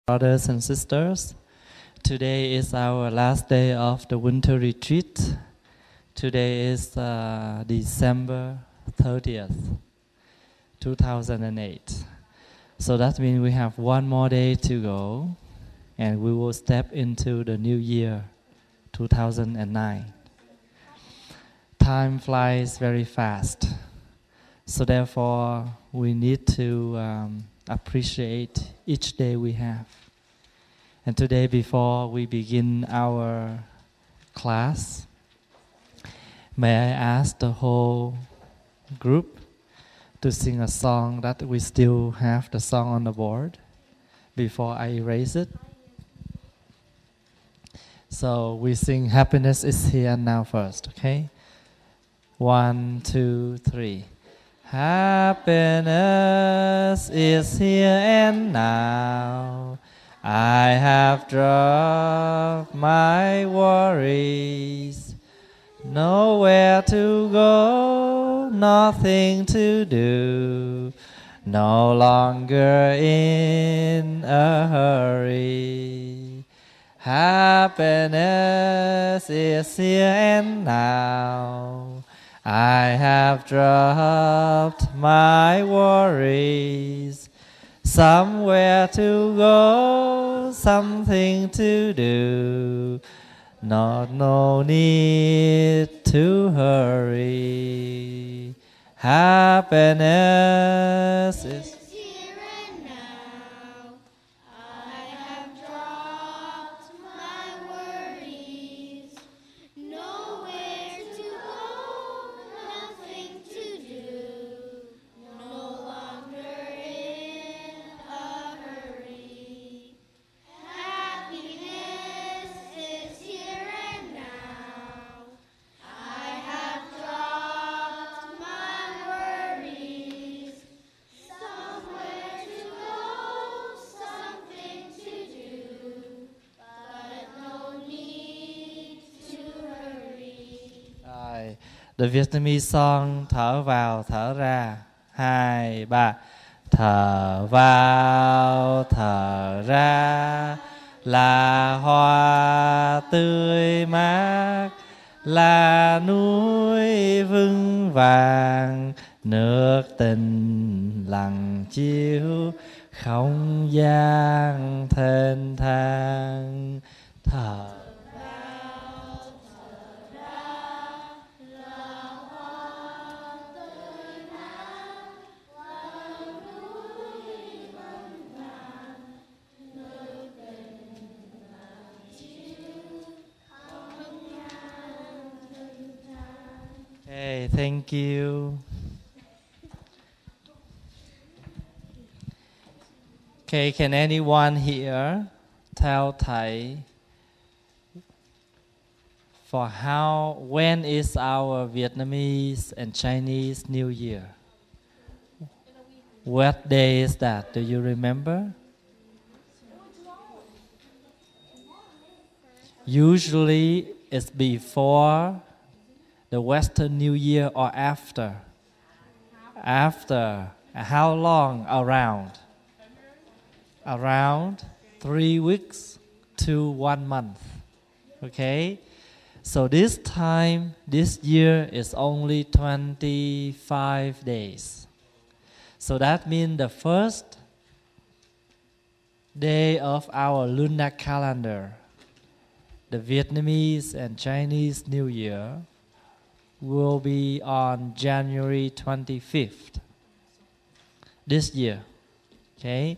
Brothers and sisters, today is our last day of the winter retreat. Today is December 30th, 2008. So that means we have one more day to go and we will step into the new year, 2009. Time flies very fast. So therefore, we need to appreciate each day we have. And today, before we begin our class, may I ask the whole group to sing a song that we still have the song on the board before I erase it. So we sing Happiness is Here and Now first, okay? 1, 2, 3. Happiness is here and now. I have dropped my worries. Nowhere to go, nothing to do. No longer in a hurry. Happiness is here and now. I have dropped my worries. Somewhere to go, something to do. No need to hurry. Happiness is here and now. I have dropped my worries. Nowhere to go, nothing to do. No longer in a hurry. Happiness is here and now. I have dropped my worries. Somewhere to go, something to do, but no need to hurry. Rồi, the Vietnamese song thở vào thở ra. 2, 3. Thở vào thở ra là hoa tươi mát, là núi vững vàng, nước tình lặng chiếu không gian thênh thang. Thở Okay, thank you. Okay, can anyone here tell Thầy when is our Vietnamese and Chinese New Year? What day is that? Do you remember? Usually it's before the Western New Year or after? After. How long around? Around 3 weeks to 1 month. Okay? So this time, this year is only 25 days. So that means the first day of our lunar calendar, the Vietnamese and Chinese New Year, will be on January 25th this year. Okay?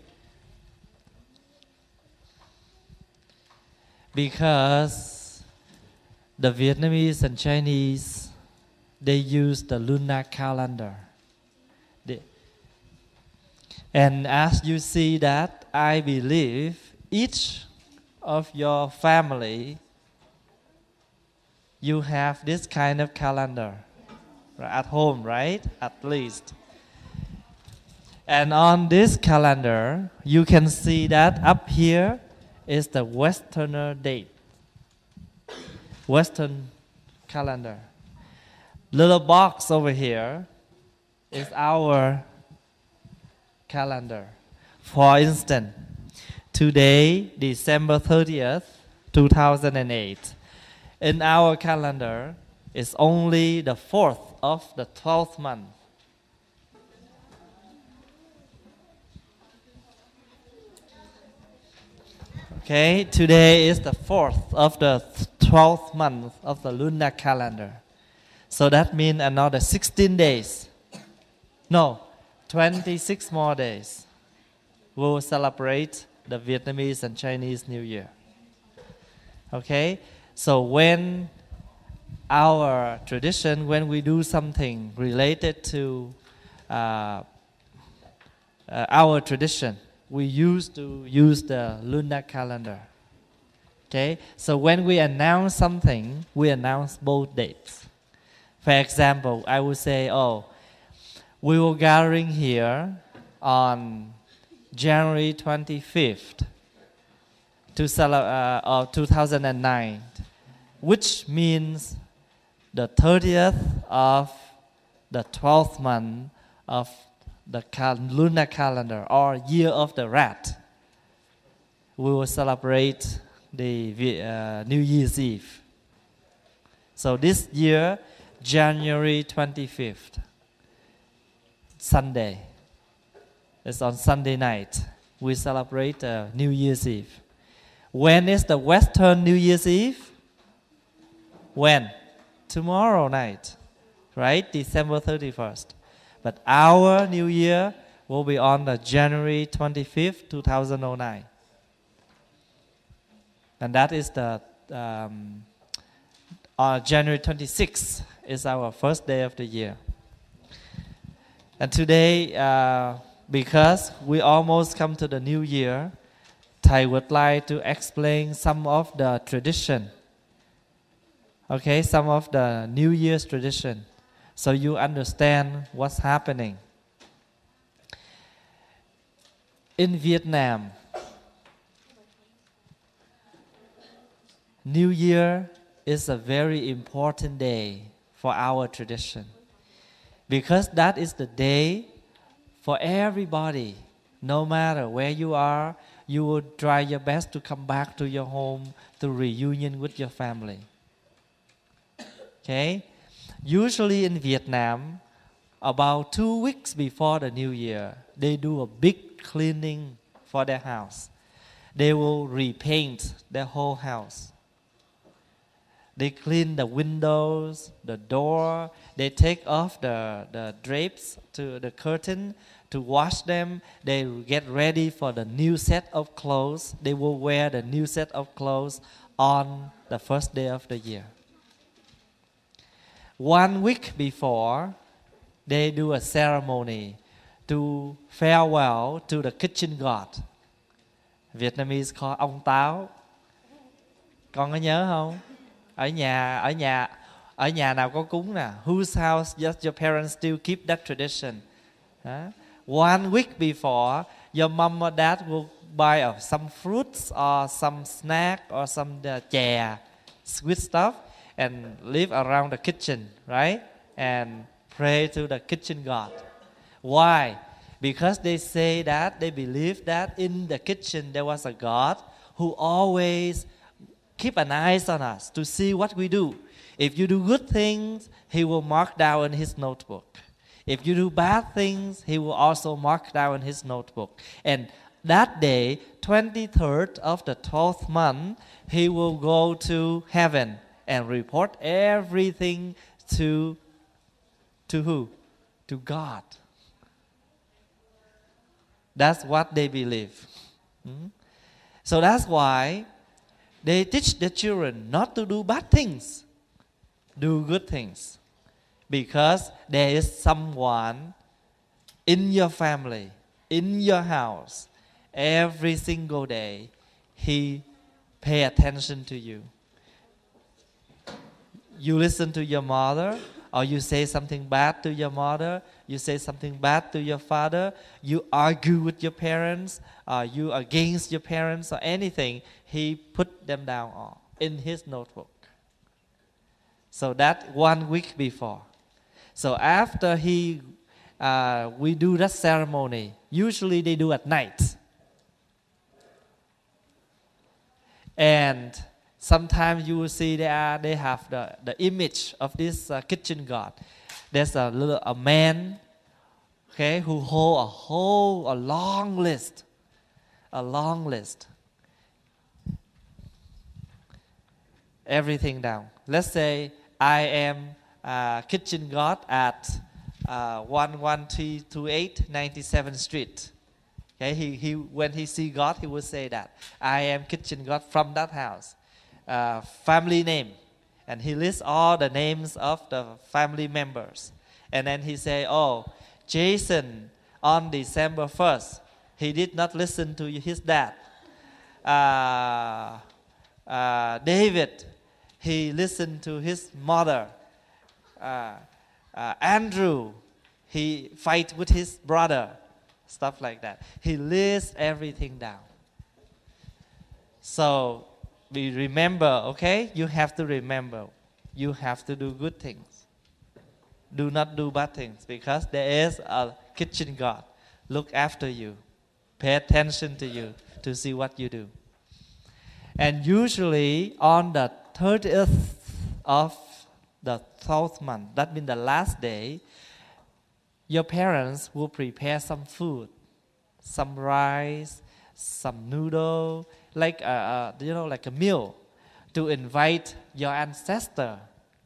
Because the Vietnamese and Chinese, they use the lunar calendar. And as you see that, I believe each of your family, you have this kind of calendar at home, right? At least. And on this calendar, you can see that up here is the Westerner date. Western calendar. Little box over here is our calendar. For instance, today, December 30th, 2008, in our calendar, is only the 4th of the 12th month. Okay, today is the 4th of the 12th month of the lunar calendar. So that means another 16 days. No, 26 more days. We'll celebrate the Vietnamese and Chinese New Year. Okay, so when our tradition, when we do something related to our tradition, we used to use the lunar calendar. Okay, so when we announce something, we announce both dates. For example, I would say, we were gathering here on January 25th of 2009, which means the 30th of the 12th month of the lunar calendar, or year of the rat. We will celebrate the New Year's Eve. So this year, January 25th, Sunday. It's on Sunday night. We celebrate New Year's Eve. When is the Western New Year's Eve? When? Tomorrow night, right? December 31st. But our New Year will be on the January 25th, 2009. And that is the January 26th is our first day of the year. And today, because we almost come to the New Year, Thầy would like to explain some of the tradition. Okay, some of the New Year's tradition, so you understand what's happening. In Vietnam, New Year is a very important day for our tradition, because that is the day for everybody, no matter where you are, you will try your best to come back to your home to reunion with your family. Okay? Usually in Vietnam, about 2 weeks before the New Year, they do a big cleaning for their house. They will repaint their whole house. They clean the windows, the door. They take off the drapes to the curtain to wash them. They get ready for the new set of clothes. They will wear the new set of clothes on the first day of the year. 1 week before, they do a ceremony to farewell to the kitchen god. Vietnamese call ông Táo. Con có nhớ không? Ở nhà nào có cúng nè? Whose house does your parents still keep that tradition? 1 week before, your mom or dad will buy some fruits or some snack or some chè, sweet stuff, and live around the kitchen, right? And pray to the kitchen god. Why? Because they say that, they believe that in the kitchen there was a God who always keep an eye on us to see what we do. If you do good things, He will mark down in His notebook. If you do bad things, He will also mark down in His notebook. And that day, 23rd of the 12th month, He will go to heaven and report everything to who? To God. That's what they believe. So that's why they teach the children not to do bad things, do good things. Because there is someone in your family, in your house, every single day, He pay attention to you. You listen to your mother, or you say something bad to your mother, you say something bad to your father, you argue with your parents, you against your parents or anything, He put them down all in His notebook. So that 1 week before. So after we do that ceremony, usually they do at night. And sometimes you will see they have the image of this kitchen god. There's a man, okay, who hold a long list. Everything down. Let's say I am kitchen god at 11328 97th Street. Okay, he when he see God, he will say that I am kitchen god from that house. Family name, and he lists all the names of the family members, and then he say, oh, Jason on December 1st, he did not listen to his dad. David, he listened to his mother. Andrew, he fight with his brother. Stuff like that. He lists everything down. So we remember, okay? You have to remember. You have to do good things. Do not do bad things, because there is a kitchen god. Look after you. Pay attention to you to see what you do. And usually on the 30th of the 12th month, that means the last day, your parents will prepare some food, some rice, some noodle, like like a meal, to invite your ancestor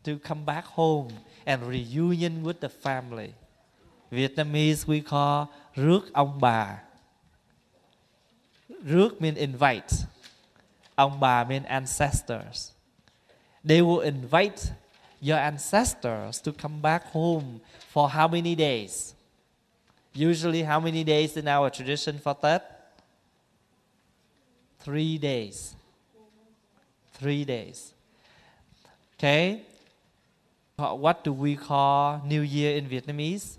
to come back home and reunion with the family. Vietnamese we call rước ông bà. Rước means invite. Ông bà means ancestors. They will invite your ancestors to come back home for how many days? Usually how many days in our tradition for Tết? 3 days. 3 days. Okay? What do we call New Year in Vietnamese?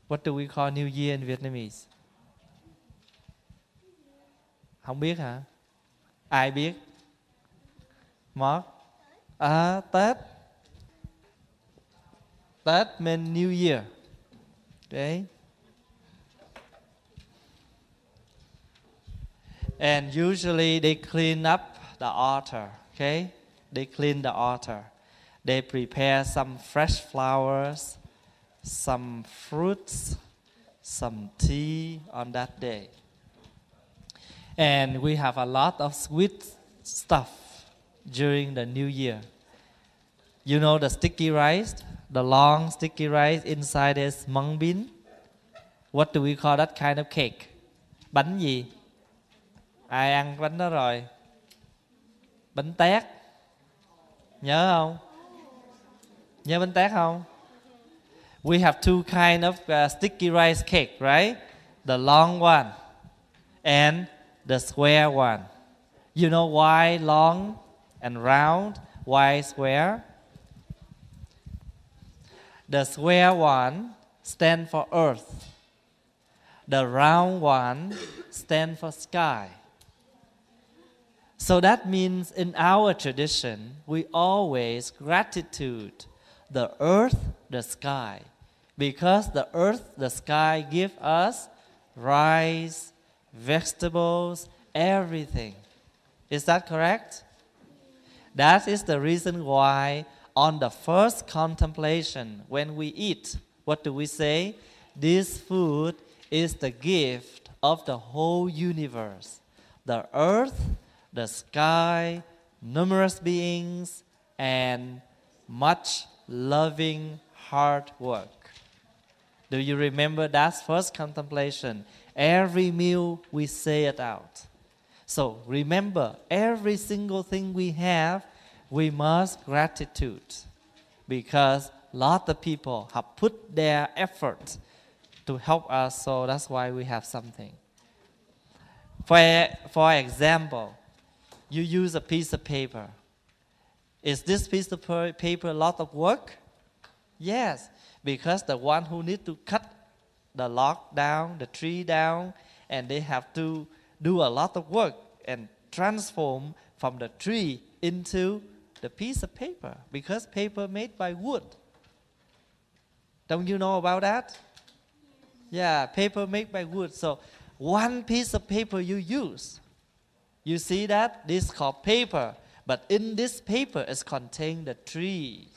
What do we call New Year in Vietnamese? Không biết hả? Ai biết? Mark? Tết. Tết means New Year. Okay? And usually they clean up the altar. Okay? They clean the altar. They prepare some fresh flowers, some fruits, some tea on that day. And we have a lot of sweet stuff during the New Year. You know the sticky rice, the long sticky rice, inside is mung bean. What do we call that kind of cake? Bánh gì? Ai ăn bánh đó rồi? Bánh tét. Nhớ không? Nhớ bánh tét không? We have two kind of sticky rice cake, right? The long one and the square one. You know why long and round? Why square? The square one stands for earth. The round one stands for sky. So that means in our tradition, we always gratitude the earth, the sky. Because the earth, the sky give us rice, vegetables, everything. Is that correct? That is the reason why on the first contemplation, when we eat, what do we say? This food is the gift of the whole universe. The earth, the sky, numerous beings, and much loving hard work. Do you remember that first contemplation? Every meal we say it out. So remember, every single thing we have, we must gratitude, because a lot of people have put their effort to help us, so that's why we have something. For example, you use a piece of paper. Is this piece of paper a lot of work? Yes, because the one who need to cut the log down, the tree down, and they have to do a lot of work and transform from the tree into the piece of paper, because paper made by wood. Don't you know about that? Yeah, paper made by wood. So one piece of paper you use, You see that? This is called paper. But in this paper is contained the tree.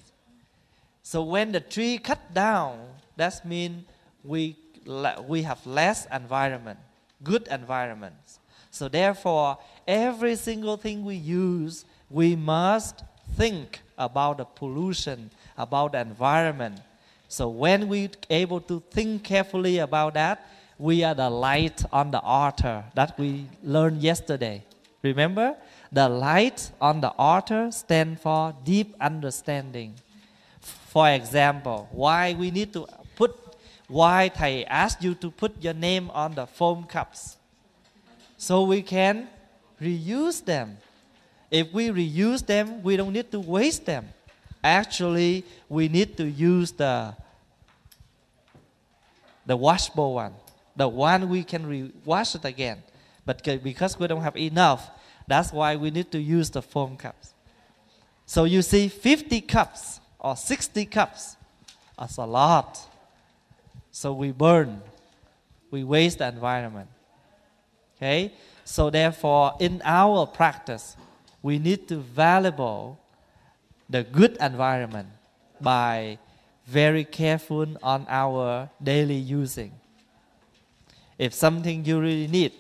So when the tree cut down, that means we have less environment, good environments. So therefore, every single thing we use, we must think about the pollution, about the environment. So when we able to think carefully about that, we are the light on the altar that we learned yesterday. Remember? The light on the altar stands for deep understanding. For example, why Thầy asked you to put your name on the foam cups? So we can reuse them. If we reuse them, we don't need to waste them. Actually, we need to use the washable one. The one we can wash it again. But because we don't have enough, that's why we need to use the foam cups. So you see 50 cups or 60 cups. That's a lot. So we burn. We waste the environment. Okay? So therefore, in our practice, we need to value the good environment by very careful on our daily using. If something you really need,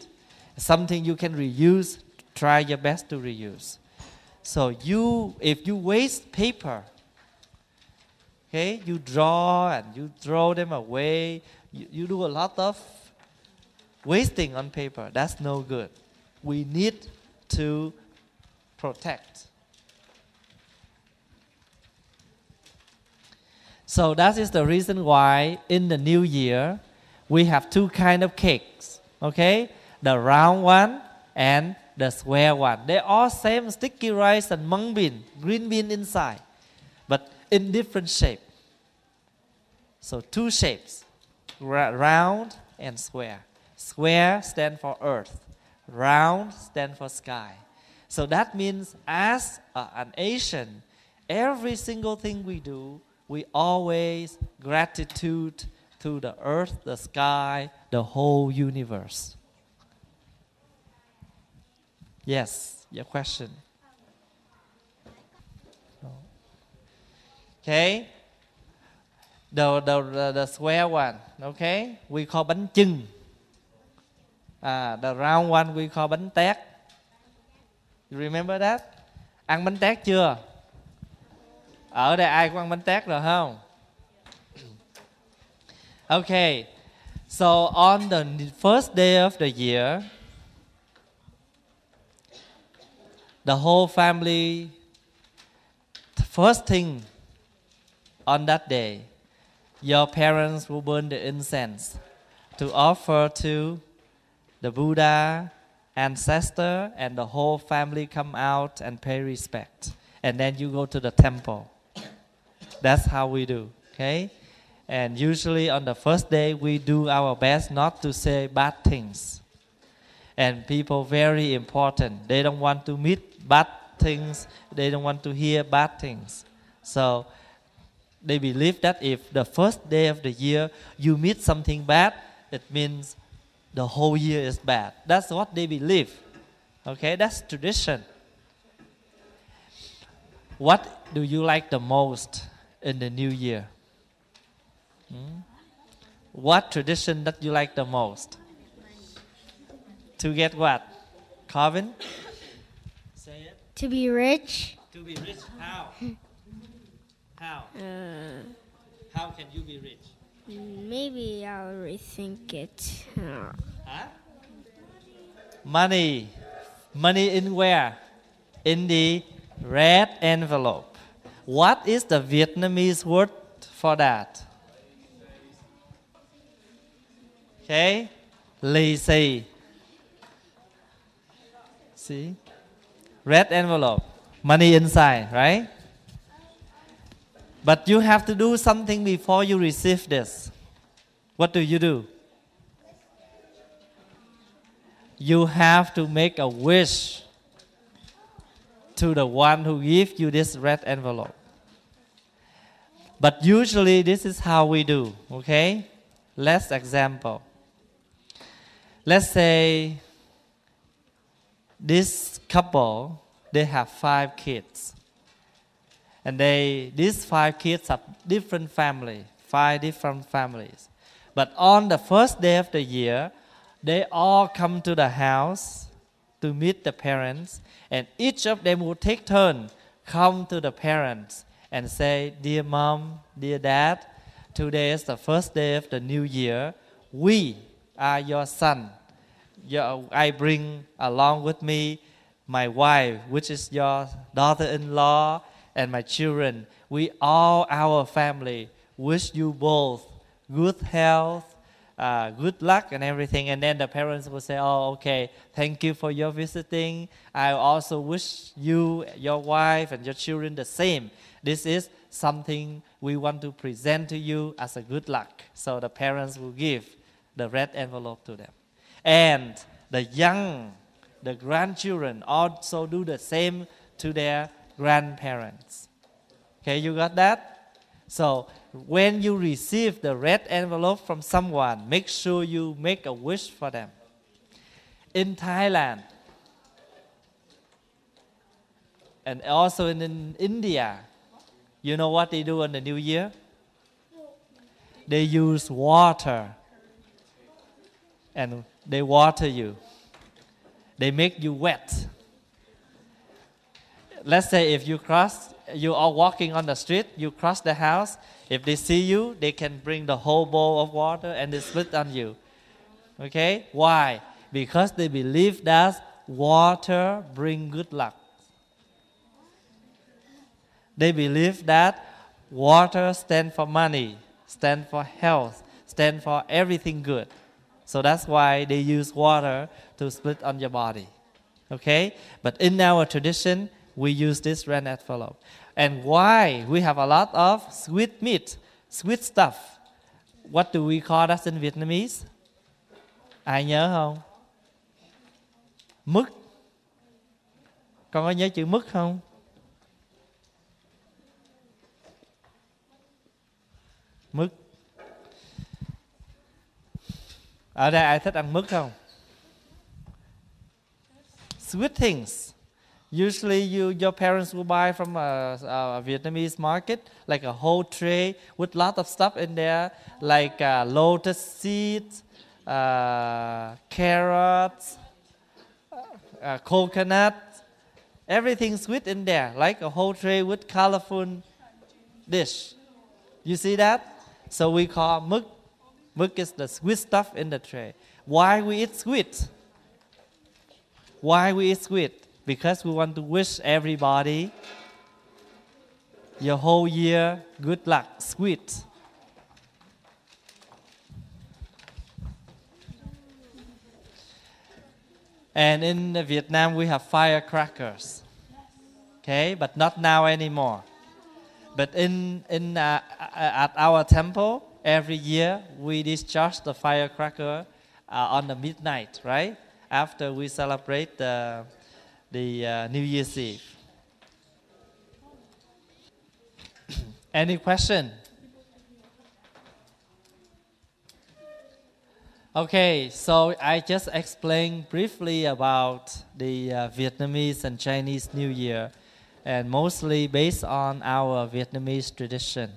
something you can reuse, try your best to reuse. So if you waste paper, okay, you draw and you throw them away, you do a lot of wasting on paper. That's no good. We need to protect. So that is the reason why in the new year we have two kinds of cakes. Okay, the round one and the square one. They all same sticky rice and mung bean, green bean inside, but in different shape. So two shapes, round and square. Square stands for earth, round stands for sky. So that means as an Asian, every single thing we do, we always gratitude to the earth, the sky, the whole universe. Yes, your question. Okay. The square one, okay, we call bánh chưng. The round one we call bánh tét. You remember that? Ăn bánh tét chưa? Ở đây ai cũng ăn bánh tét rồi không? Okay, so on the first day of the year, the whole family, first thing on that day, your parents will burn the incense to offer to the Buddha, ancestor, and the whole family come out and pay respect. And then you go to the temple. That's how we do, okay? And usually on the first day, we do our best not to say bad things. And people very important. They don't want to meet bad things. They don't want to hear bad things. So they believe that if the first day of the year you meet something bad, it means the whole year is bad. That's what they believe. Okay, that's tradition. What do you like the most in the new year? What tradition that you like the most? To get what? Calvin? Say it. To be rich. To be rich, how? How? How can you be rich? Maybe I'll rethink it. Huh? Money. Money in where? In the red envelope. What is the Vietnamese word for that? Okay? Lì xì. See? Red envelope. Money inside, right? But you have to do something before you receive this. What do? You have to make a wish to the one who gives you this red envelope. But usually this is how we do, okay? Let's example. Let's say this couple, they have 5 kids. And these 5 kids have different family, 5 different families. But on the first day of the year, they all come to the house to meet the parents, and each of them will take turn come to the parents and say, "Dear mom, dear dad, today is the first day of the new year. We are your son. I bring along with me my wife, which is your daughter-in-law, and my children. We all, our family, wish you both good health, good luck and everything." And then the parents will say, "Oh, okay, thank you for your visiting. I also wish you, your wife and your children the same. This is something we want to present to you as a good luck." So the parents will give the red envelope to them. And the grandchildren also do the same to their grandparents. Okay, you got that? So when you receive the red envelope from someone, make sure you make a wish for them. In Thailand, and also in India, you know what they do on the New Year? They use water, and they water you. They make you wet. Let's say if you are walking on the street, you cross the house. If they see you, they can bring the whole bowl of water and they split on you. Okay? Why? Because they believe that water brings good luck. They believe that water stands for money, stands for health, stands for everything good. So that's why they use water to split on your body. Okay? But in our tradition, we use this red envelope. And why we have a lot of sweet meat, sweet stuff. What do we call that in Vietnamese? Ai nhớ không? Mứt. Con có nhớ chữ mứt không? Mứt. Ở đây ai thích ăn mứt không? Sweet things. Usually your parents will buy from a Vietnamese market, like a whole tray with lot of stuff in there, like lotus seeds, carrots, coconut, everything sweet in there, like a whole tray with colorful dish. You see that? So we call mứt. Mứt is the sweet stuff in the tray. Why we eat sweet? Why we eat sweet? Because we want to wish everybody your whole year good luck, sweet. And in Vietnam we have firecrackers. Okay, but not now anymore. But at our temple, every year we discharge the firecracker on the midnight, right? After we celebrate the New Year's Eve. Any question? Okay, so I just explained briefly about the Vietnamese and Chinese New Year, and mostly based on our Vietnamese tradition.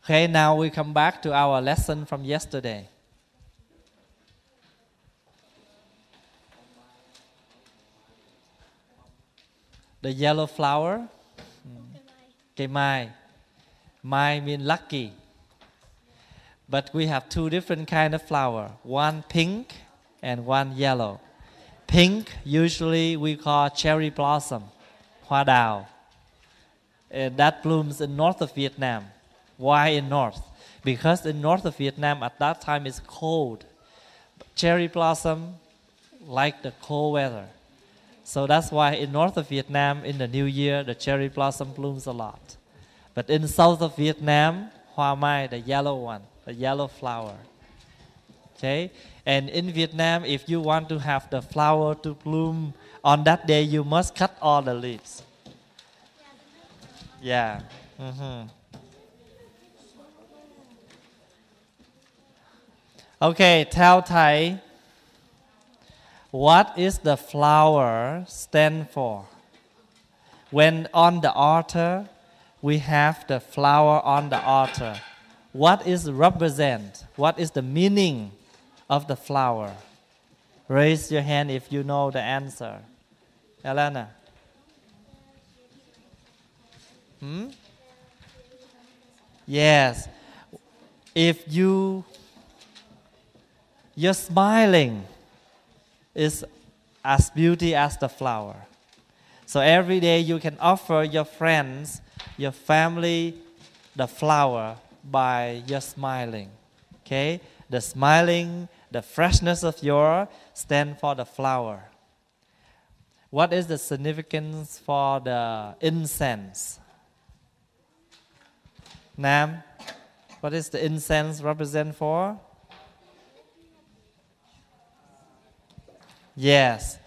Okay, now we come back to our lesson from yesterday. The yellow flower, cây mai. Mai means lucky. But we have 2 different kinds of flower. One pink and one yellow. Pink, usually we call cherry blossom, hoa đào. That blooms in north of Vietnam. Why in north? Because in north of Vietnam at that time it's cold. Cherry blossom like the cold weather. So that's why in north of Vietnam, in the new year, the cherry blossom blooms a lot. But in south of Vietnam, hoa mai, the yellow one, the yellow flower. Okay? And in Vietnam, if you want to have the flower to bloom on that day, you must cut all the leaves. Yeah. Mm-hmm. Okay, tell Thầy, What is the flower stand for? When on the altar, we have the flower on the altar. What is represent? What is the meaning of the flower? Raise your hand if you know the answer. Elena? Yes. If you're smiling, is as beauty as the flower. So every day you can offer your friends, your family, the flower by your smiling. Okay? The smiling, the freshness of your stand for the flower. What is the significance for the incense? Nam, what is the incense represent for? Yes,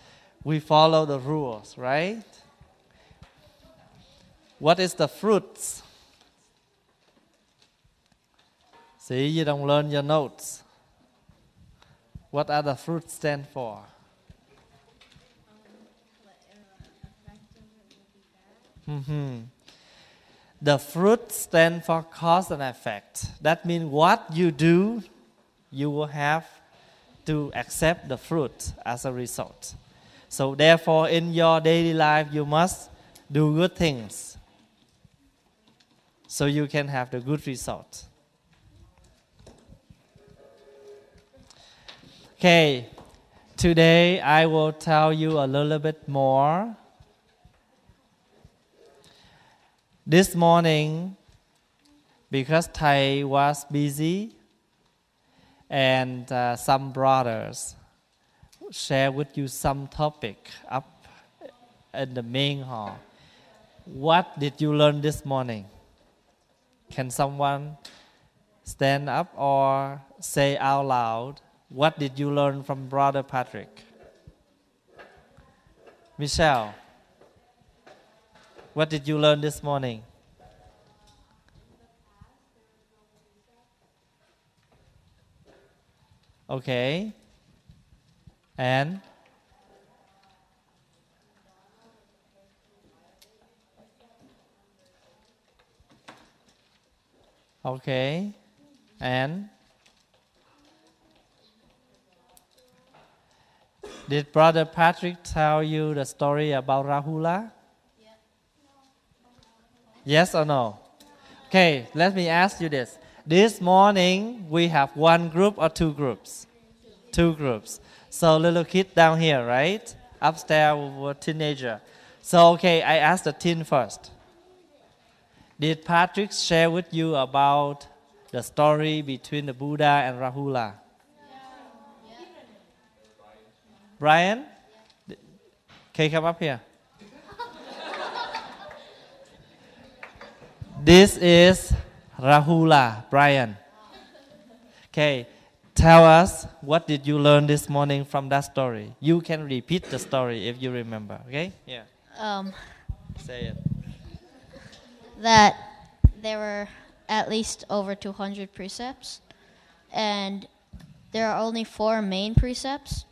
we follow the rules, right? What is the fruits? See, you don't learn your notes. What are the fruits stand for? The fruit stand for cause and effect. That means what you do, you will have to accept the fruit as a result. So therefore, in your daily life, you must do good things so you can have the good result. Okay, today I will tell you a little bit more. This morning, because Thầy was busy and some brothers share with you some topic up in the main hall. What did you learn this morning? Can someone stand up or say out loud? What did you learn from Brother Patrick? Michelle, what did you learn this morning? Okay. And? Okay. And? Did Brother Patrick tell you the story about Rahula? Yes or no? Okay, let me ask you this. This morning, we have one group or two groups? Two groups. So little kid down here, right? Upstairs were teenager. So okay, I ask the teen first. Did Patrick share with you about the story between the Buddha and Rahula? Brian? Can you come up here? This is Rahula, Brian. Okay, tell us what did you learn this morning from that story. You can repeat the story if you remember, okay? Yeah. Say it. That there were at least over 200 precepts, and there are only 4 main precepts.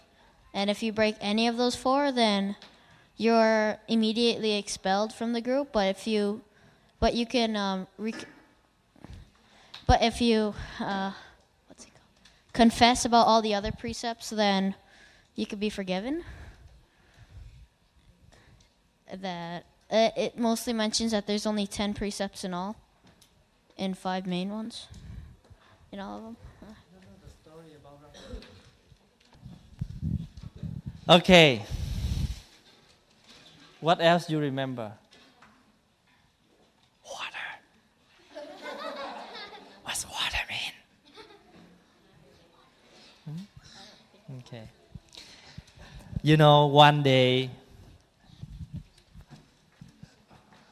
And if you break any of those 4, then you're immediately expelled from the group. But if you confess about all the other precepts, then you could be forgiven. That it mostly mentions that there's only 10 precepts in all, and 5 main ones in all of them. Okay. What else you remember? Water. What's water mean? Okay. You know, one day,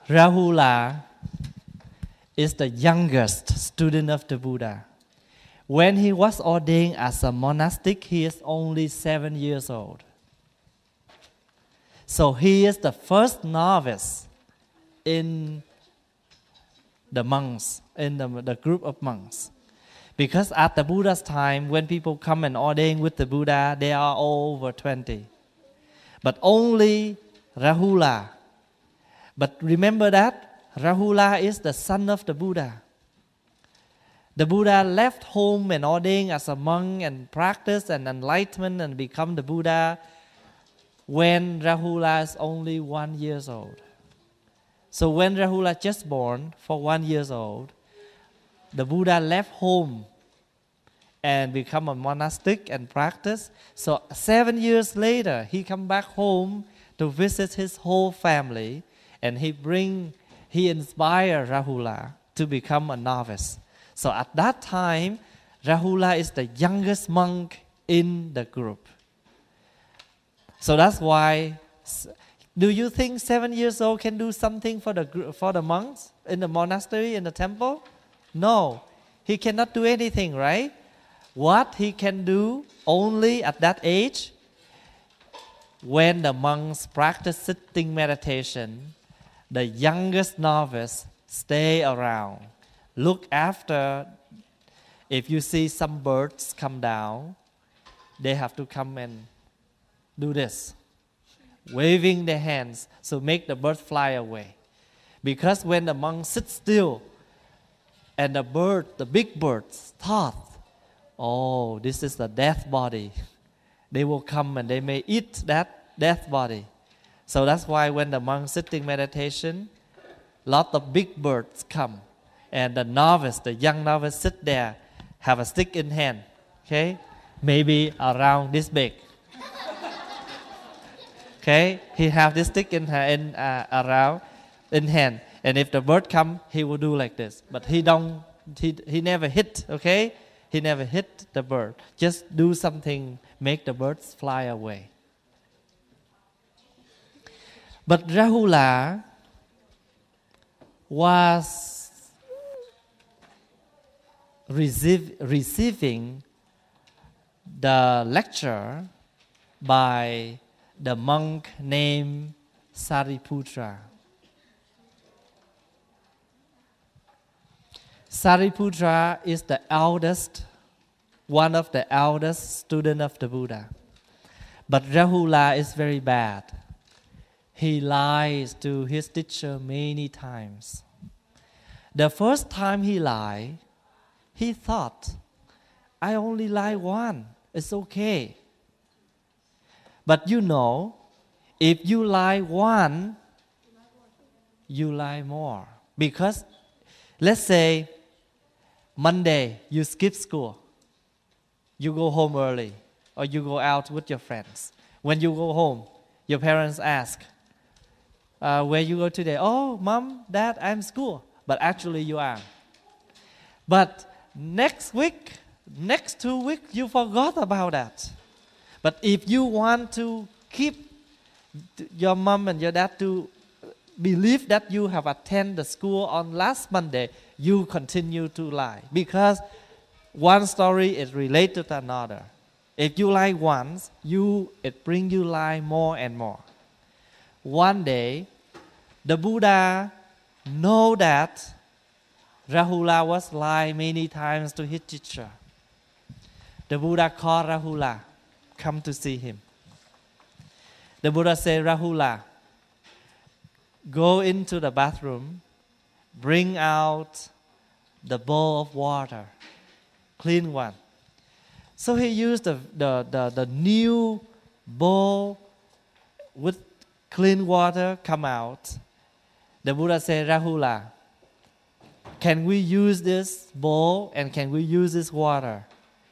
Rahula is the youngest student of the Buddha. When he was ordained as a monastic, he is only 7 years old. So he is the first novice in the monks, in the group of monks. Because at the Buddha's time, when people come and ordain with the Buddha, they are all over 20. but only Rahula. But remember that Rahula is the son of the Buddha. The Buddha left home and ordained as a monk and practiced and enlightenment and become the Buddha when Rahula is only 1 year old. So when Rahula just born for 1 year old, the Buddha left home and become a monastic and practice. So 7 years later, he come back home to visit his whole family, and he inspired Rahula to become a novice. So at that time, Rahula is the youngest monk in the group. So that's why. Do you think 7 years old can do something for the monks in the monastery, in the temple? No, he cannot do anything, right? What he can do only at that age, when the monks practice sitting meditation, the youngest novice stay around, look after. If you see some birds come down, they have to come and do this, waving their hands, so make the bird fly away. Because when the monk sits still, and the big birds thought, oh, this is the death body, they will come and they may eat that death body. So that's why when the monk sitting meditation, lot of big birds come, and the novice, the young novice, sit there, have a stick in hand, okay, maybe around this big. Okay, he have this stick around in hand, and if the bird come, he will do like this. But he never hit. Okay, he never hit the bird. Just do something, make the birds fly away. But Rahula was receiving the lecture by the monk named Sariputra. Sariputra is the eldest, one of the eldest students of the Buddha. But Rahula is very bad. He lies to his teacher many times. The first time he lied, he thought, I only lie one, it's okay. But you know, if you lie one, you lie more. Because let's say Monday you skip school, you go home early, or you go out with your friends. When you go home, your parents ask, where you go today? Oh, Mom, Dad, I'm school. But actually you are. But next 2 weeks, you forgot about that. But if you want to keep your mom and your dad to believe that you have attended the school on last Monday, you continue to lie. Because one story is related to another. If you lie once, it brings you lie more and more. One day, the Buddha know that Rahula was lying many times to his teacher. The Buddha called Rahula, come to see him. The Buddha said, Rahula, go into the bathroom, bring out the bowl of water, clean one. So he used the new bowl with clean water come out. The Buddha said, Rahula, can we use this bowl and can we use this water?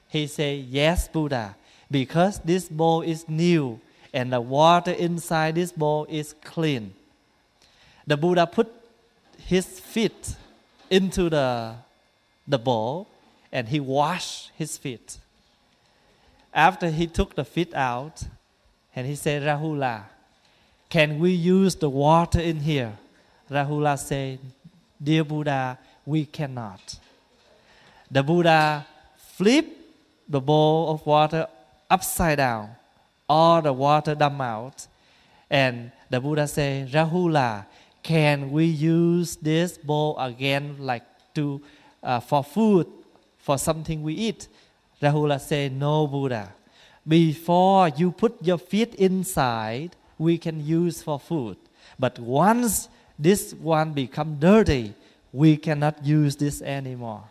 He said, yes, Buddha, because this bowl is new and the water inside this bowl is clean. The Buddha put his feet into the bowl and he washed his feet. After he took the feet out, and he said, Rahula, can we use the water in here? Rahula said, dear Buddha, we cannot. The Buddha flipped the bowl of water upside down. All the water dumped out. And the Buddha said, Rahula, can we use this bowl again for food, for something we eat? Rahula said, no, Buddha. Before you put your feet inside, we can use for food. But once this one become dirty, we cannot use this anymore.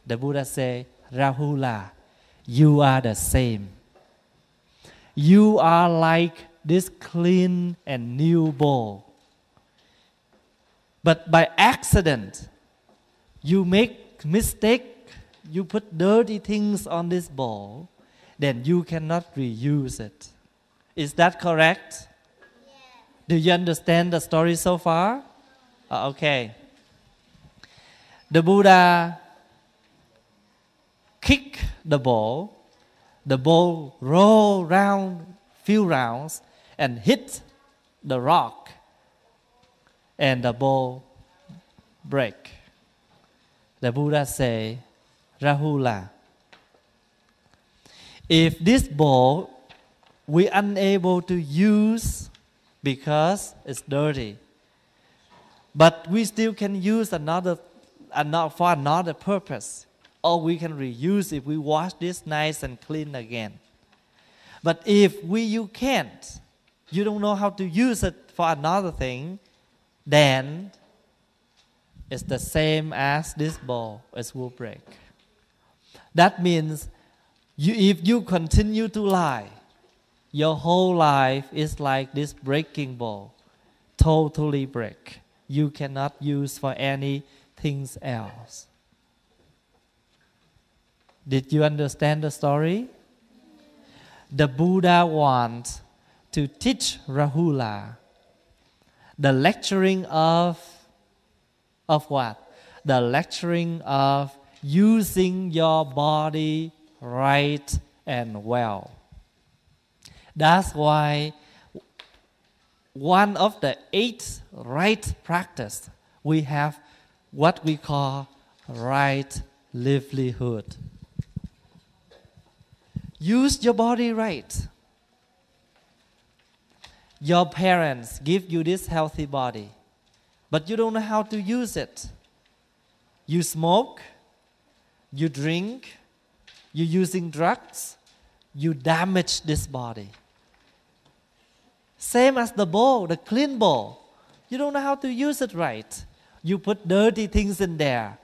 The Buddha say, Rahula, you are the same. You are like this clean and new bowl. But by accident, you make mistake, you put dirty things on this bowl, then you cannot reuse it. Is that correct? Yeah. Do you understand the story so far? Okay. The Buddha kicked the bowl rolled round few rounds and hit the rock, and the bowl break. The Buddha say, Rahula, if this bowl we unable to use because it's dirty, but we still can use for another purpose, or we can reuse if we wash this nice and clean again. But if you can't, you don't know how to use it for another thing, then it's the same as this bowl, it will break. That means if you continue to lie, your whole life is like this breaking bowl, totally break. You cannot use for anything else. Did you understand the story? The Buddha wants to teach Rahula the lecturing of what? The lecturing of using your body right and well. That's why one of the 8 right practice, we have what we call right livelihood. Use your body right. Your parents give you this healthy body, but you don't know how to use it. You smoke, you drink, you're using drugs, you damage this body. Same as the bowl, the clean bowl. You don't know how to use it right. You put dirty things in there.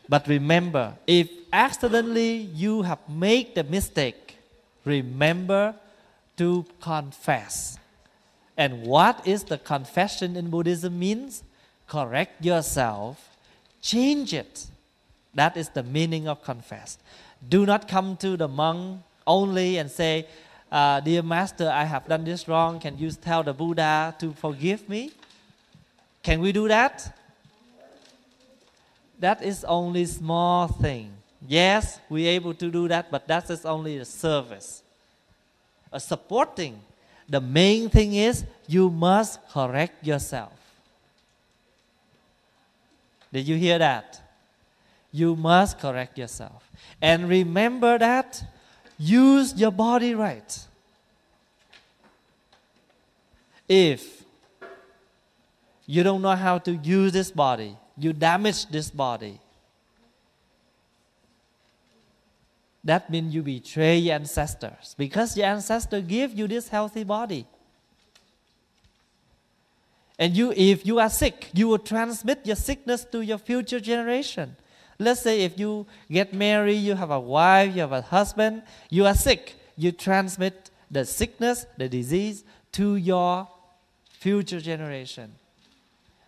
But remember, if accidentally you have made the mistake, remember to confess. And what is the confession in Buddhism means? Correct yourself, change it. That is the meaning of confess. Do not come to the monk only and say, Dear Master, I have done this wrong. Can you tell the Buddha to forgive me? Can we do that? That is only small thing. Yes, we're able to do that, but that is only a service. A supporting. The main thing is you must correct yourself. Did you hear that? You must correct yourself. And remember that, use your body right. If you don't know how to use this body, you damage this body, that means you betray your ancestors, because your ancestors give you this healthy body. And if you are sick, you will transmit your sickness to your future generation. Let's say if you get married, you have a wife, you have a husband, you are sick, you transmit the sickness, the disease to your future generation.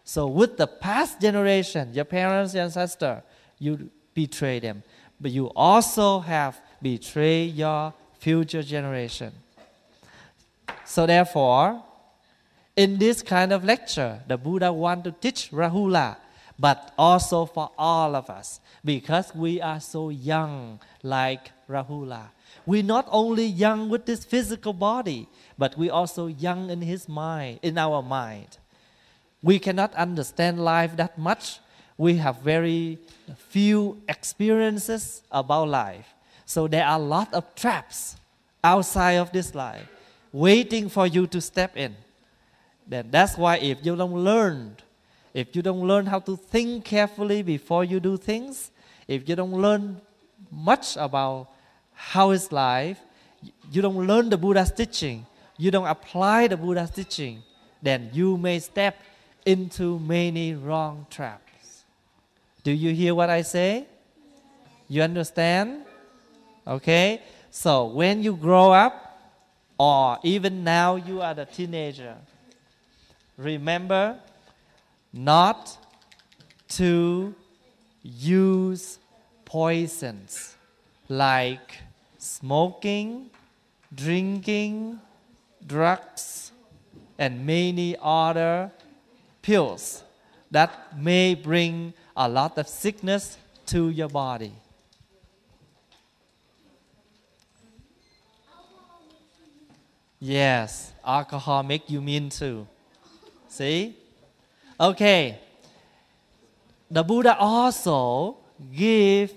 So with the past generation, your parents, your ancestors, you betray them. But you also have betrayed your future generation. So therefore, in this kind of lecture, the Buddha wants to teach Rahula, but also for all of us, because we are so young like Rahula. We're not only young with this physical body, but we're also young in his mind, in our mind. We cannot understand life that much. We have very few experiences about life. So there are a lot of traps outside of this life waiting for you to step in. Then that's why if you don't learn how to think carefully before you do things, if you don't learn much about how is life, you don't learn the Buddha's teaching, you don't apply the Buddha's teaching, then you may step into many wrong traps. Do you hear what I say? You understand? Okay? So when you grow up, or even now you are the teenager, remember not to use poisons like smoking, drinking, drugs, and many other pills that may bring a lot of sickness to your body. Yes, alcohol make you mean too. See? Okay. The Buddha also gave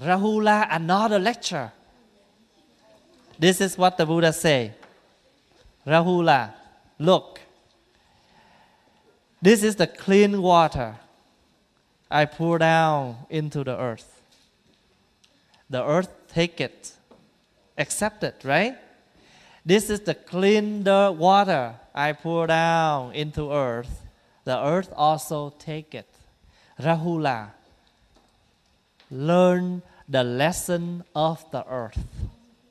Rahula another lecture. This is what the Buddha say. Rahula, look. This is the clean water I pour down into the earth. The earth take it, accept it, right? This is the clean water I pour down into earth. The earth also take it. Rahula, learn the lesson of the earth.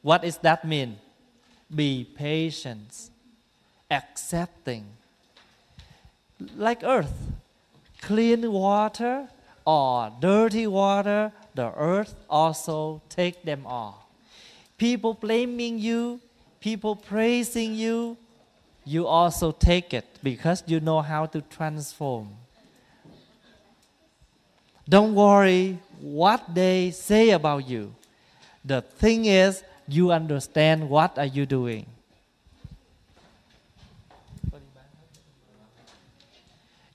What does that mean? Be patient, accepting. Like earth, clean water or dirty water, the earth also take them all. People blaming you, people praising you, you also take it because you know how to transform. Don't worry what they say about you. The thing is, you understand what are you doing.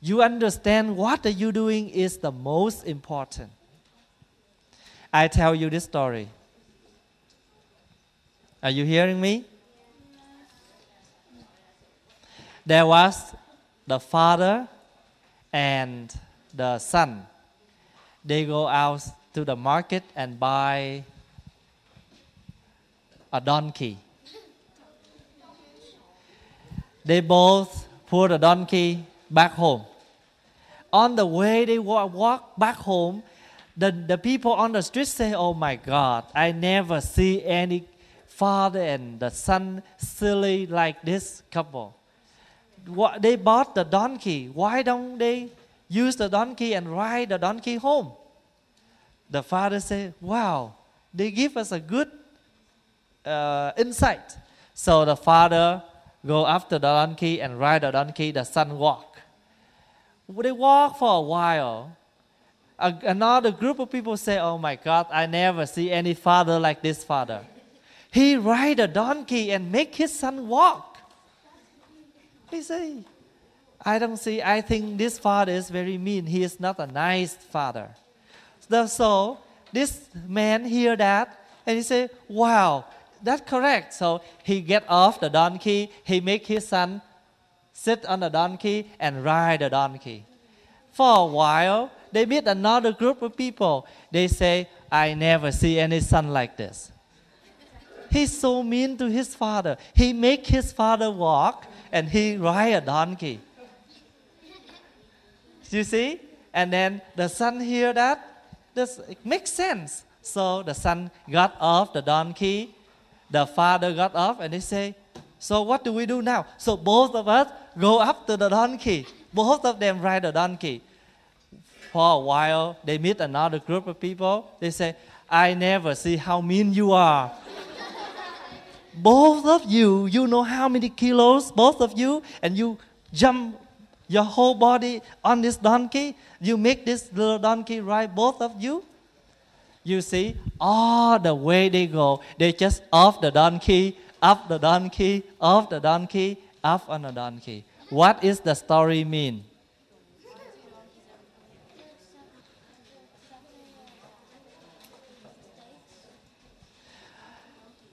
You understand what are you doing is the most important. I tell you this story. Are you hearing me? There was the father and the son. They go out to the market and buy a donkey. They both put the donkey back home. On the way they walk back home, the people on the street say, "Oh my God, I never see any father and the son silly like this couple. They bought the donkey. Why don't they use the donkey and ride the donkey home?" The father said, "Wow, they give us a good insight." So the father go after the donkey and ride the donkey. The son walk. They walk for a while. Another group of people say, "Oh my God, I never see any father like this father. He ride a donkey and make his son walk." He say, "I don't see. I think this father is very mean. He is not a nice father." So this man hear that and he say, "Wow, that's correct." So he get off the donkey. He make his son sit on the donkey and ride the donkey. For a while, they meet another group of people. They say, "I never see any son like this. He's so mean to his father. He make his father walk and he ride a donkey." You see? And then the son hear that. This makes sense. So the son got off the donkey. The father got off and they say, "So what do we do now?" So both of us go up to the donkey. Both of them ride the donkey. For a while, they meet another group of people. They say, "I never see how mean you are. Both of you, you know how many kilos, both of you, and you jump your whole body on this donkey. You make this little donkey ride, both of you." You see, all the way they go, they just off the donkey, up the donkey, off the donkey, up on the donkey. What is the story mean?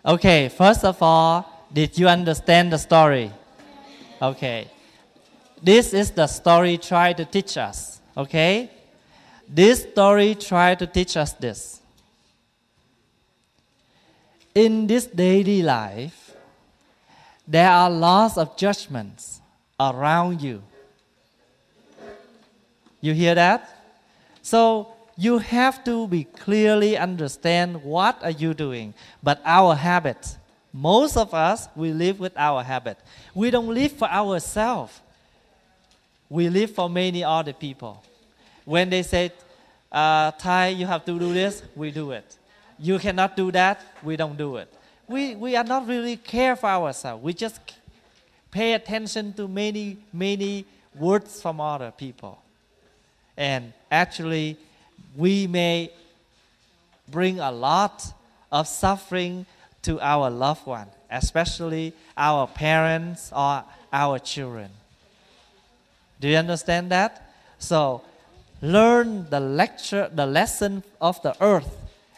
Okay, first of all, did you understand the story? Okay. This is the story try to teach us, okay? This story try to teach us this. In this daily life, there are lots of judgments around you. You hear that? So you have to be clearly understand what are you doing. But our habit, most of us, we live with our habit. We don't live for ourselves. We live for many other people. When they say, Thay, you have to do this, we do it. You cannot do that, we don't do it. We are not really care for ourselves. We just pay attention to many words from other people. And actually, we may bring a lot of suffering to our loved one, especially our parents or our children. Do you understand that? So, learn the lesson of the earth,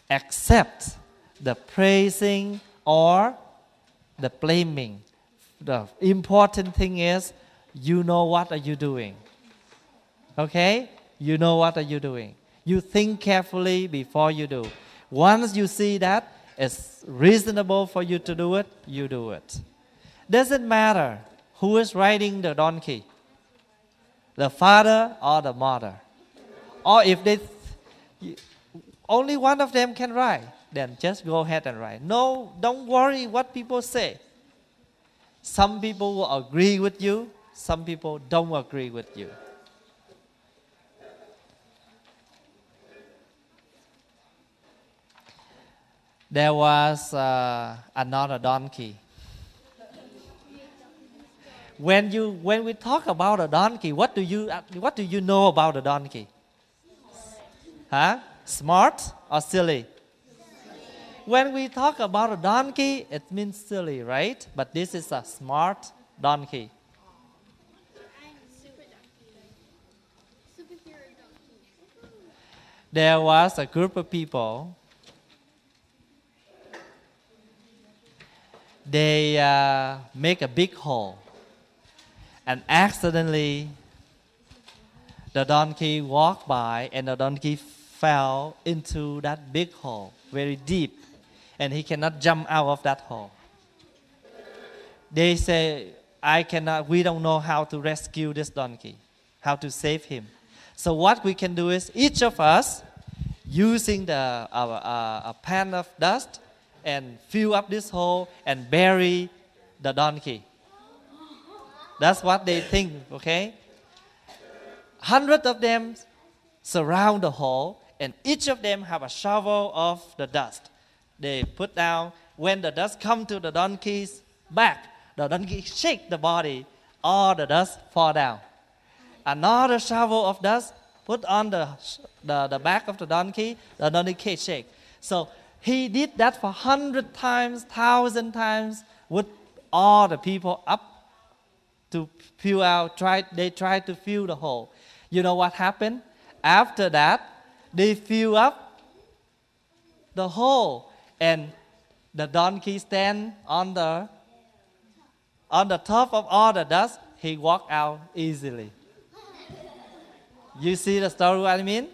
except the praising or the blaming. The important thing is, you know what are you doing. Okay? You know what are you doing. You think carefully before you do. Once you see that it's reasonable for you to do it, you do it. Doesn't matter who is riding the donkey, the father or the mother. Or if only one of them can ride, then just go ahead and ride. No, don't worry what people say. Some people will agree with you, some people don't agree with you. There was another donkey. When we talk about a donkey, what do you know about a donkey? Huh? Smart or silly? When we talk about a donkey, it means silly, right? But this is a smart donkey. There was a group of people. They make a big hole, and accidentally the donkey walked by and the donkey fell into that big hole, very deep, and he cannot jump out of that hole. They say, we don't know how to rescue this donkey, how to save him. So what we can do is, each of us, using a pan of dust, and fill up this hole and bury the donkey. That's what they think, okay? Hundreds of them surround the hole, and each of them have a shovel of the dust. They put down, when the dust comes to the donkey's back, the donkey shakes the body, all the dust fall down. Another shovel of dust put on the back of the donkey shake. So he did that for 100 times, 1,000 times, with all the people up to fill out. They tried to fill the hole. You know what happened? After that, they fill up the hole, and the donkey stand on the top of all the dust. He walked out easily. You see the story what I mean?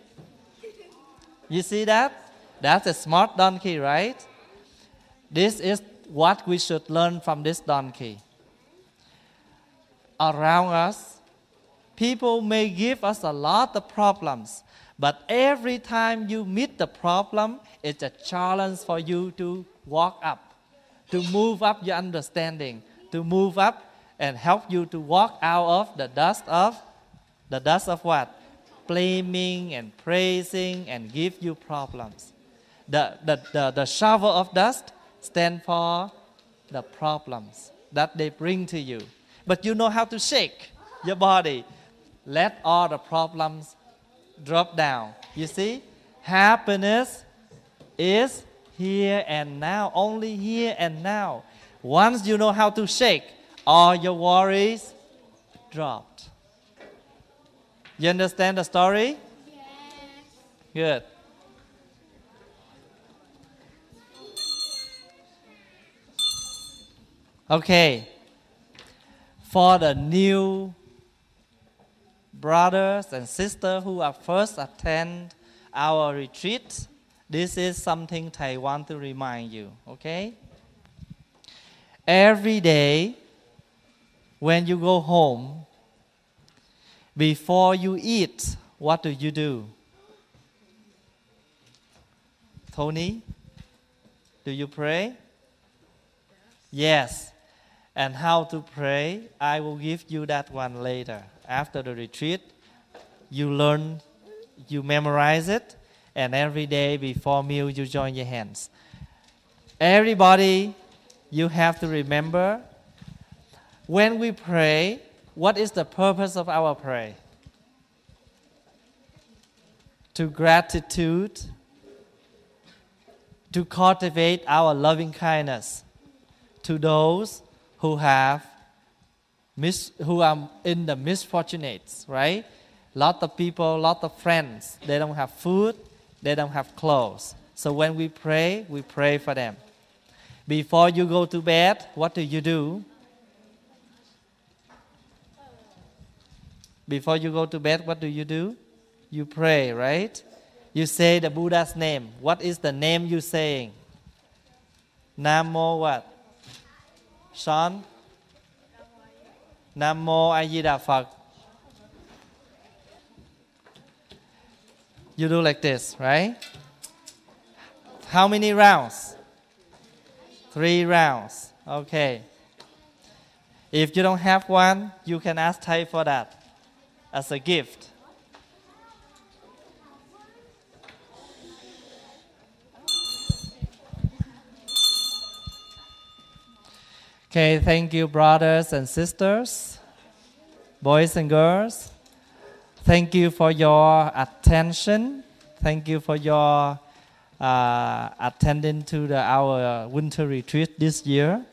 You see that? That's a smart donkey, right? This is what we should learn from this donkey. Around us, people may give us a lot of problems, but every time you meet the problem, it's a challenge for you to walk up, to move up your understanding, to move up and help you to walk out of the dust of what? Blaming and praising and give you problems. The shovel of dust stand for the problems that they bring to you. But you know how to shake your body. Let all the problems drop down. You see? Happiness is here and now, only here and now. Once you know how to shake, all your worries dropped. You understand the story? Yes. Good. Okay. For the new brothers and sisters who are first attend our retreat, this is something I want to remind you, okay? Every day, when you go home, before you eat, what do? Tony, do you pray? Yes. And how to pray, I will give you that one later. After the retreat, you learn, you memorize it, and every day before meal, you join your hands. Everybody, you have to remember, when we pray, what is the purpose of our prayer? To gratitude, to cultivate our loving kindness to those who are in the misfortunates, right? Lot of people, lot of friends, they don't have food, they don't have clothes. So when we pray for them. Before you go to bed, what do? Before you go to bed, what do? You pray, right? You say the Buddha's name. What is the name you saying? Namo what? Sean? Namo A Di Đà Phật. You do like this, right? How many rounds? 3 rounds. Okay. If you don't have one, you can ask Thay for that as a gift. Okay, thank you, brothers and sisters, boys and girls. Thank you for your attention. Thank you for your attending to our winter retreat this year.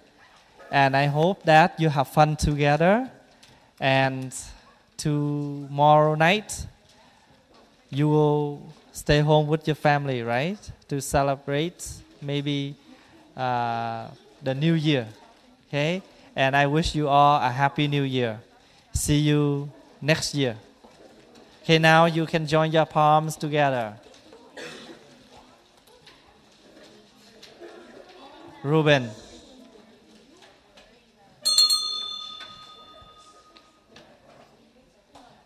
And I hope that you have fun together. And tomorrow night, you will stay home with your family, right? To celebrate maybe the New Year. Okay? And I wish you all a happy New Year. See you next year. Okay, now you can join your palms together. Ruben.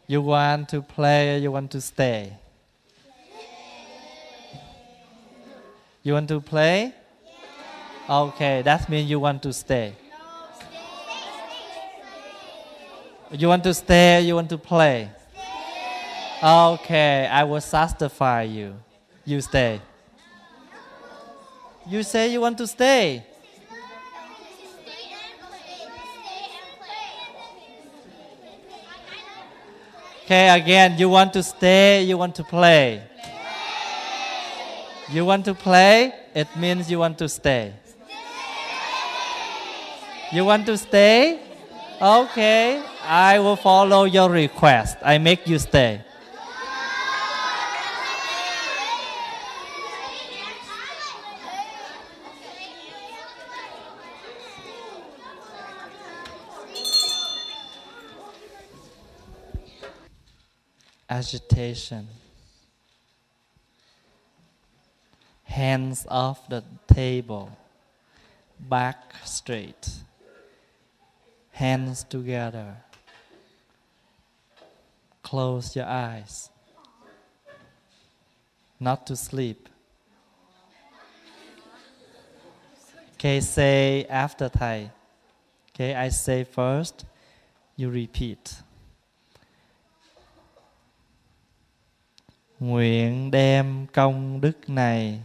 You want to play or you want to stay? You want to play? Okay, that means you want to stay. You want to stay or you want to play? Okay, I will satisfy you. You stay. You say you want to stay. Okay, again, you want to stay, you want to play. You want to play, it means you want to stay. You want to stay? Okay, I will follow your request. I make you stay. Agitation. Hands off the table. Back straight. Hands together. Close your eyes. Not to sleep. Okay, say after Thầy. Okay, I say first, you repeat. Nguyện đem công đức này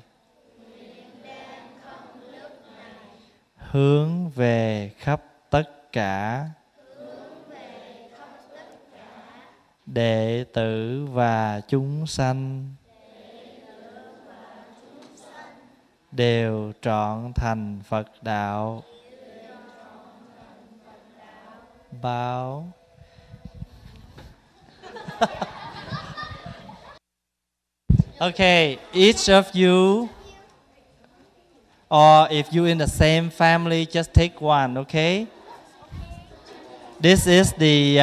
hướng về khắp tất cả đệ tử và chúng sanh đều trọn thành Phật đạo. Báo. Okay, each of you, or if you in the same family, just take one, okay? This is the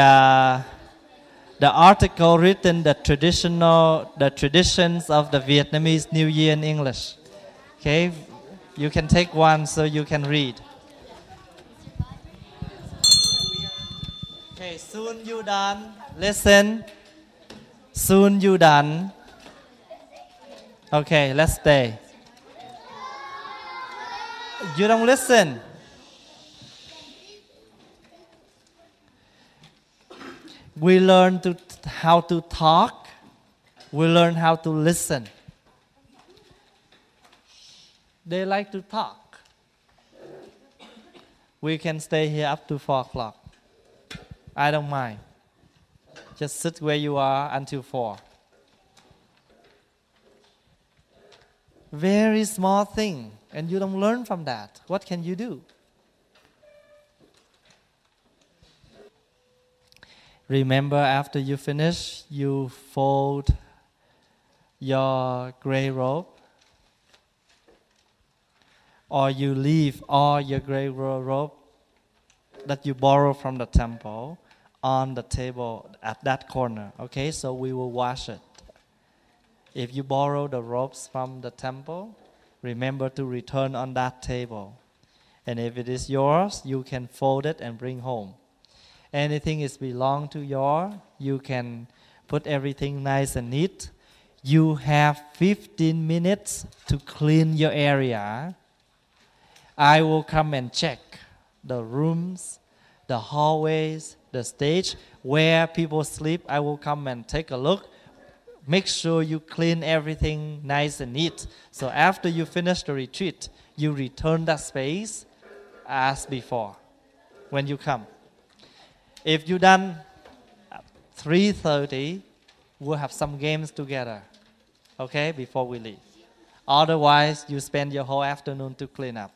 article written, the traditions of the Vietnamese New Year in English. Okay, you can take one so you can read. Okay, soon you done. Listen. Soon you done. Okay, let's stay. You don't listen. We learn how to talk. We learn how to listen. They like to talk. We can stay here up to 4 o'clock. I don't mind. Just sit where you are until 4. Very small thing, and you don't learn from that. What can you do? Remember, after you finish, you fold your gray robe, or you leave all your gray robe that you borrow from the temple on the table at that corner. Okay, so we will wash it. If you borrow the robes from the temple, remember to return on that table. And if it is yours, you can fold it and bring home. Anything is belong to you can put everything nice and neat. You have 15 minutes to clean your area. I will come and check the rooms, the hallways, the stage, where people sleep. I will come and take a look. Make sure you clean everything nice and neat. So after you finish the retreat, you return that space as before when you come. If you done at 3:30, we'll have some games together, okay, before we leave. Otherwise, you spend your whole afternoon to clean up.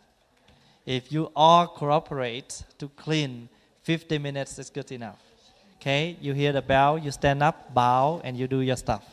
If you all cooperate to clean, 50 minutes is good enough. Okay, you hear the bell, you stand up, bow, and you do your stuff.